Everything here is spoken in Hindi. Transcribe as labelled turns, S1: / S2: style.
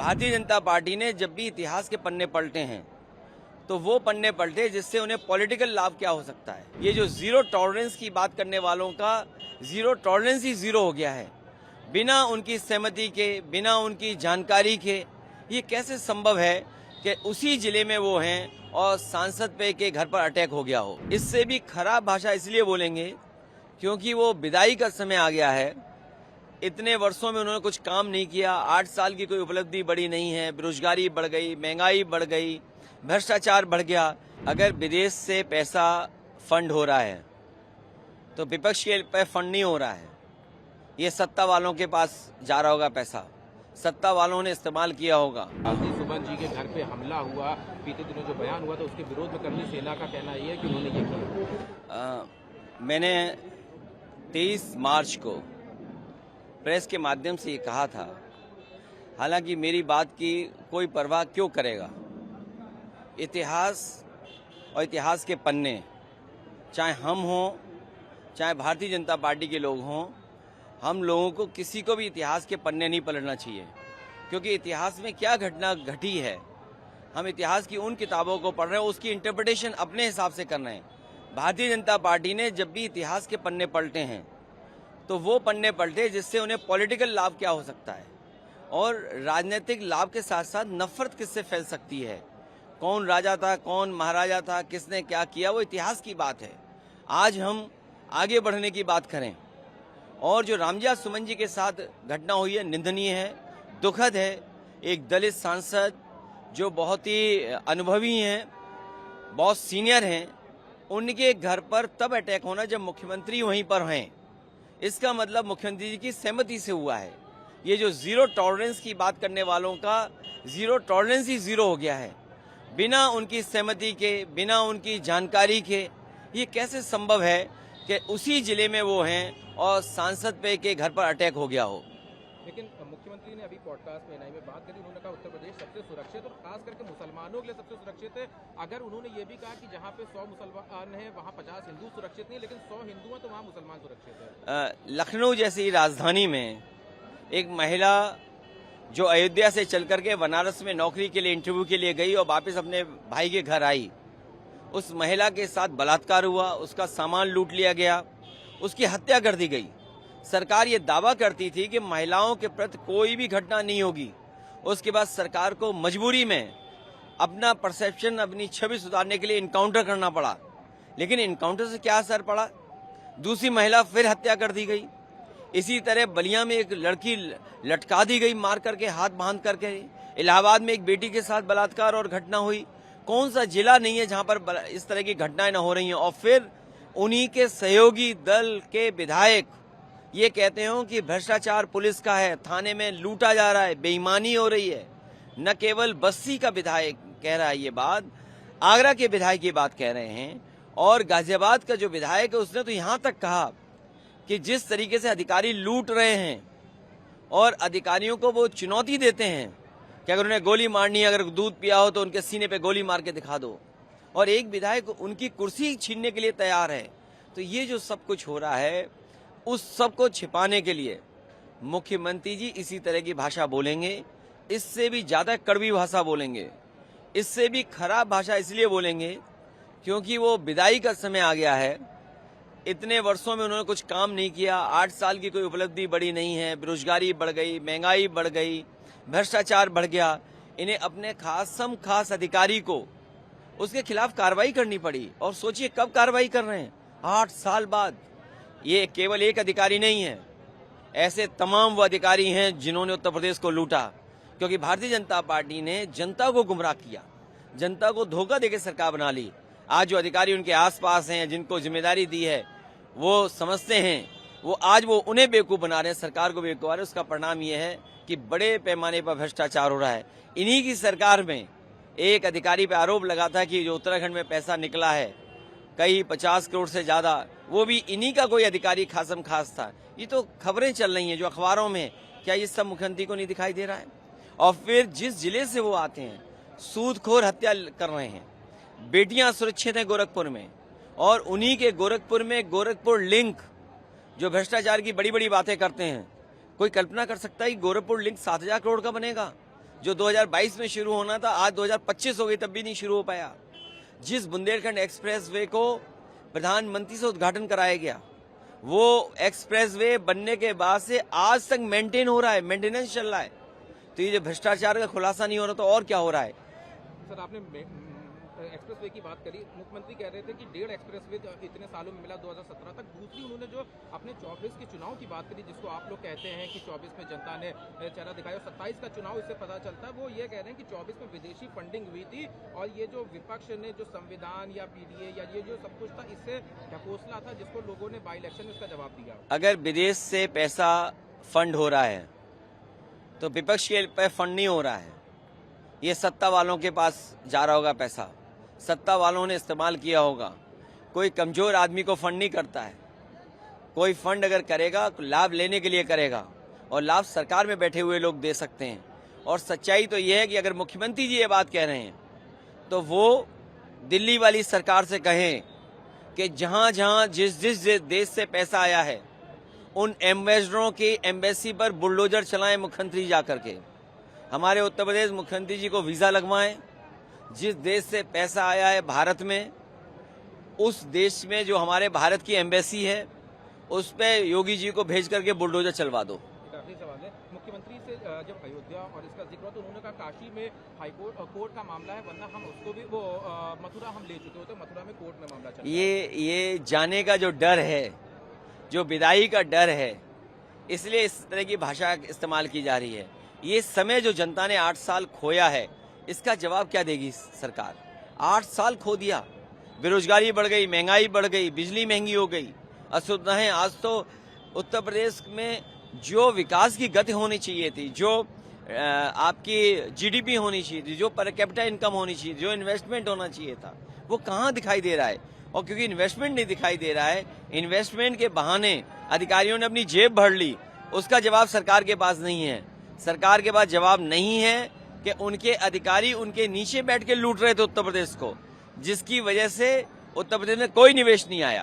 S1: भारतीय जनता पार्टी ने जब भी इतिहास के पन्ने पलटे हैं तो वो पन्ने पलटे जिससे उन्हें पॉलिटिकल लाभ क्या हो सकता है। ये जो जीरो टॉलरेंस की बात करने वालों का जीरो टॉलरेंस ही जीरो हो गया है, बिना उनकी सहमति के, बिना उनकी जानकारी के। ये कैसे संभव है कि उसी जिले में वो हैं और सांसद पे के घर पर अटैक हो गया हो। इससे भी खराब भाषा इसलिए बोलेंगे क्योंकि वो विदाई का समय आ गया है। इतने वर्षों में उन्होंने कुछ काम नहीं किया। 8 साल की कोई उपलब्धि बड़ी नहीं है। बेरोजगारी बढ़ गई, महंगाई बढ़ गई, भ्रष्टाचार बढ़ गया। अगर विदेश से पैसा फंड हो रहा है तो विपक्ष के पे फंड नहीं हो रहा है। ये सत्ता वालों के पास जा रहा होगा पैसा, सत्ता वालों ने इस्तेमाल किया होगा।
S2: सुमन जी के घर पे हमला हुआ, बीते दिनों जो बयान हुआ था उसके विरोध में कर्मी सेना का कहना ये है कि उन्होंने ये किया।
S1: मैंने 23 मार्च को प्रेस के माध्यम से ये कहा था, हालांकि मेरी बात की कोई परवाह क्यों करेगा। इतिहास और इतिहास के पन्ने, चाहे हम हों चाहे भारतीय जनता पार्टी के लोग हों, हम लोगों को किसी को भी इतिहास के पन्ने नहीं पलटना चाहिए, क्योंकि इतिहास में क्या घटना घटी है हम इतिहास की उन किताबों को पढ़ रहे हैं, उसकी इंटरप्रिटेशन अपने हिसाब से कर रहे हैं। भारतीय जनता पार्टी ने जब भी इतिहास के पन्ने पलटे हैं तो वो पन्ने पलटे जिससे उन्हें पॉलिटिकल लाभ क्या हो सकता है, और राजनीतिक लाभ के साथ साथ नफरत किससे फैल सकती है। कौन राजा था, कौन महाराजा था, किसने क्या किया, वो इतिहास की बात है। आज हम आगे बढ़ने की बात करें। और जो रामजिया सुमन जी के साथ घटना हुई है, निंदनीय है, दुखद है। एक दलित सांसद जो बहुत ही अनुभवी हैं, बहुत सीनियर हैं, उनके घर पर तब अटैक होना जब मुख्यमंत्री वहीं पर हैं। इसका मतलब मुख्यमंत्री जी की सहमति से हुआ है। ये जो जीरो टॉलरेंस की बात करने वालों का जीरो टॉलरेंस ही जीरो हो गया है, बिना उनकी सहमति के, बिना उनकी जानकारी के। ये कैसे संभव है कि उसी जिले में वो हैं और सांसद पे के घर पर अटैक हो गया हो।
S2: लेकिन मुख्यमंत्री ने अभी पॉडकास्ट में में बात करी, उन्होंने कहा उत्तर प्रदेश सबसे सुरक्षित और खास करके मुसलमानों के लिए सबसे सुरक्षित है। अगर उन्होंने ये भी कहा कि जहाँ पे 100 मुसलमान हैं वहाँ 50 हिंदू सुरक्षित नहीं, लेकिन 100 हिंदू हैं तो वहाँ मुसलमान सुरक्षित है।
S1: लखनऊ जैसी राजधानी में एक महिला जो अयोध्या से चल करके बनारस में नौकरी के लिए, इंटरव्यू के लिए गई और वापस अपने भाई के घर आई, उस महिला के साथ बलात्कार हुआ, उसका सामान लूट लिया गया, उसकी हत्या कर दी गई। सरकार ये दावा करती थी कि महिलाओं के प्रति कोई भी घटना नहीं होगी। उसके बाद सरकार को मजबूरी में अपना परसेप्शन, अपनी छवि सुधारने के लिए इनकाउंटर करना पड़ा। लेकिन इनकाउंटर से क्या असर पड़ा? दूसरी महिला फिर हत्या कर दी गई। इसी तरह बलिया में एक लड़की लटका दी गई, मार करके, हाथ बांध करके। इलाहाबाद में एक बेटी के साथ बलात्कार और घटना हुई। कौन सा जिला नहीं है जहां पर इस तरह की घटनाएं न हो रही हैं। और फिर उन्हीं के सहयोगी दल के विधायक ये कहते हो कि भ्रष्टाचार पुलिस का है, थाने में लूटा जा रहा है, बेईमानी हो रही है। न केवल बस्ती का विधायक कह रहा है ये बात, आगरा के विधायक ये बात कह रहे हैं, और गाजियाबाद का जो विधायक है उसने तो यहाँ तक कहा कि जिस तरीके से अधिकारी लूट रहे हैं और अधिकारियों को वो चुनौती देते हैं कि अगर उन्हें गोली मारनी है, अगर दूध पिया हो तो उनके सीने पे गोली मार के दिखा दो, और एक विधायक उनकी कुर्सी छीनने के लिए तैयार है। तो ये जो सब कुछ हो रहा है, उस सब को छिपाने के लिए मुख्यमंत्री जी इसी तरह की भाषा बोलेंगे। इससे भी ज्यादा कड़वी भाषा बोलेंगे, इससे भी खराब भाषा इसलिए बोलेंगे क्योंकि वो विदाई का समय आ गया है। इतने वर्षों में उन्होंने कुछ काम नहीं किया। 8 साल की कोई उपलब्धि बड़ी नहीं है। बेरोजगारी बढ़ गई, महंगाई बढ़ गई, भ्रष्टाचार बढ़ गया। इन्हें अपने खास अधिकारी को उसके खिलाफ कार्रवाई करनी पड़ी। और सोचिए कब कार्रवाई कर रहे हैं? 8 साल बाद। ये केवल एक अधिकारी नहीं है, ऐसे तमाम वो अधिकारी हैं जिन्होंने उत्तर प्रदेश को लूटा, क्योंकि भारतीय जनता पार्टी ने जनता को गुमराह किया, जनता को धोखा देकर सरकार बना ली। आज जो अधिकारी उनके आसपास हैं, जिनको जिम्मेदारी दी है, वो समझते हैं, वो आज वो उन्हें बेवकूफ बना रहे हैं, सरकार को बेवकूफ बना रहे हैं। उसका परिणाम ये है कि बड़े पैमाने पर भ्रष्टाचार हो रहा है। इन्हीं की सरकार में एक अधिकारी पे आरोप लगा था कि जो उत्तराखंड में पैसा निकला है कई 50 करोड़ से ज्यादा, वो भी इन्हीं का कोई अधिकारी खासम खास था। ये तो खबरें चल रही हैं जो अखबारों में, क्या ये सब मुख्यमंत्री को नहीं दिखाई दे रहा है? और फिर जिस जिले से वो आते हैं, सूदखोर हत्या कर रहे हैं। बेटियां सुरक्षित हैं गोरखपुर में, और उन्हीं के गोरखपुर में गोरखपुर लिंक जो भ्रष्टाचार की बड़ी बड़ी बातें करते हैं। कोई कल्पना कर सकता है कि गोरखपुर लिंक 7,000 करोड़ का बनेगा? जो 2022 में शुरू होना था आज 2025 हो गई तब भी नहीं शुरू हो पाया। जिस बुंदेलखंड एक्सप्रेसवे को प्रधानमंत्री से उद्घाटन कराया गया, वो एक्सप्रेसवे बनने के बाद से आज तक मेंटेन हो रहा है, मेंटेनेंस चल रहा है। तो ये जो भ्रष्टाचार का खुलासा नहीं हो रहा तो और क्या हो रहा है?
S2: सर, आपने एक्सप्रेसवे की बात करी। मुख्यमंत्री कह रहे थे कि 1.5 एक्सप्रेसवे इतने सालों में मिला 2017 तक। दूसरी उन्होंने जो अपने 24 के चुनाव की बात करी, जिसको आप लोग कहते हैं कि 24 में जनता ने चेहरा दिखाया और 27 का चुनाव इससे पता चलता है, वो ये कह रहे हैं कि 24 में विदेशी फंडिंग हुई थी और ये जो विपक्ष ने जो संविधान या पीडीए या ये जो सब कुछ था इससे ढकोसला था, जिसको लोगों ने बाई इलेक्शन में उसका जवाब दिया।
S1: अगर विदेश से पैसा फंड हो रहा है तो विपक्ष के पे फंड नहीं हो रहा है, ये सत्ता वालों के पास जा रहा होगा पैसा, सत्ता वालों ने इस्तेमाल किया होगा। कोई कमजोर आदमी को फंड नहीं करता है। कोई फंड अगर करेगा तो लाभ लेने के लिए करेगा और लाभ सरकार में बैठे हुए लोग दे सकते हैं। और सच्चाई तो ये है कि अगर मुख्यमंत्री जी ये बात कह रहे हैं तो वो दिल्ली वाली सरकार से कहें कि जहां जहां जिस जिस देश से पैसा आया है उन एम्बेसडरों की एम्बेसी पर बुलडोजर चलाएं मुख्यमंत्री जाकर के। हमारे उत्तर प्रदेश मुख्यमंत्री जी को वीजा लगवाएं। जिस देश से पैसा आया है भारत में, उस देश में जो हमारे भारत की एम्बेसी है उस पे योगी जी को भेज करके बुलडोजर चलवा दो।
S2: आखिरी सवाल है, मुख्यमंत्री से जब अयोध्या और इसका जिक्र हुआ तो उन्होंने कहा काशी में हाईकोर्ट कोर्ट का मामला है, वरना हम उसको भी वो मथुरा हम ले चुके होते, मथुरा में कोर्ट में मामला चल रहा है।
S1: ये जाने का जो डर है, जो विदाई का डर है, इसलिए इस तरह की भाषा इस्तेमाल की जा रही है। ये समय जो जनता ने 8 साल खोया है, इसका जवाब क्या देगी सरकार? 8 साल खो दिया, बेरोजगारी बढ़ गई, महंगाई बढ़ गई, बिजली महंगी हो गई, असुविधाएं। आज तो उत्तर प्रदेश में जो विकास की गति होनी चाहिए थी, जो आपकी जीडीपी होनी चाहिए थी, जो पर कैपिटा इनकम होनी चाहिए, जो इन्वेस्टमेंट होना चाहिए था, वो कहाँ दिखाई दे रहा है? और क्योंकि इन्वेस्टमेंट नहीं दिखाई दे रहा है, इन्वेस्टमेंट के बहाने अधिकारियों ने अपनी जेब भर ली, उसका जवाब सरकार के पास नहीं है। सरकार के पास जवाब नहीं है कि उनके अधिकारी उनके नीचे बैठ के लूट रहे थे उत्तर प्रदेश को, जिसकी वजह से उत्तर प्रदेश में कोई निवेश नहीं आया।